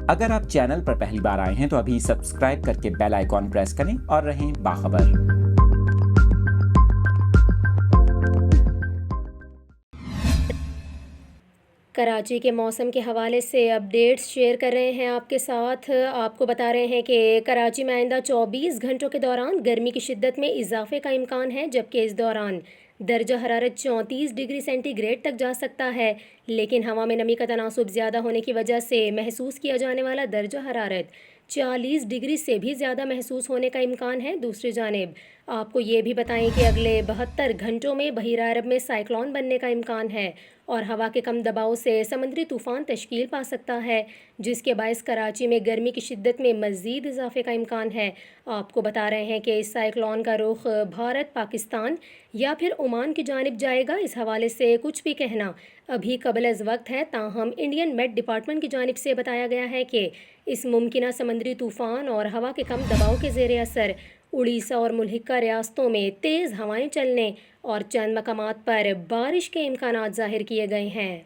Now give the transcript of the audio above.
اگر آپ چینل پر پہلی بار آئے ہیں تو ابھی سبسکرائب کر کے بیل آئیکن پریس کریں اور رہیں باخبر۔ کراچی کے موسم کے حوالے سے اپڈیٹس شیئر کر رہے ہیں آپ کے ساتھ۔ آپ کو بتا رہے ہیں کہ کراچی میں آئندہ 24 گھنٹوں کے دوران گرمی کی شدت میں اضافے کا امکان ہے، جبکہ اس دوران درجہ حرارت 34 ڈگری سینٹی گریڈ تک جا سکتا ہے، لیکن ہوا میں نمی کا تناسب زیادہ ہونے کی وجہ سے محسوس کیا جانے والا درجہ حرارت 40 ڈگری سے بھی زیادہ محسوس ہونے کا امکان ہے۔ دوسری جانب آپ کو یہ بھی بتائیں کہ اگلے 72 گھنٹوں میں بحیرہ عرب میں سائیکلون بننے کا امکان ہے اور ہوا کے کم دباؤ سے سمندری طوفان تشکیل پا سکتا ہے، جس کے باعث کراچی میں گرمی کی شدت میں مزید اضافے کا امکان ہے۔ آپ کو بتا رہے ہیں کہ اس سائیکلون کا رخ بھارت، پاکستان یا پھر عمان کی جانب جائے گا۔ اس حوالے سے کچھ بھی کہنا ابھی قبل از وقت ہے، تاہم انڈین میٹ ڈپارٹمنٹ کی جانب سے بتایا گیا ہے کہ اس ممکنہ سمندری طوفان اور ہوا کے کم دباؤ کے زیر اثر اڑیسہ اور ملحقہ ریاستوں میں تیز ہوائیں چلنے اور چند مقامات پر بارش کے امکانات ظاہر کیے گئے ہیں۔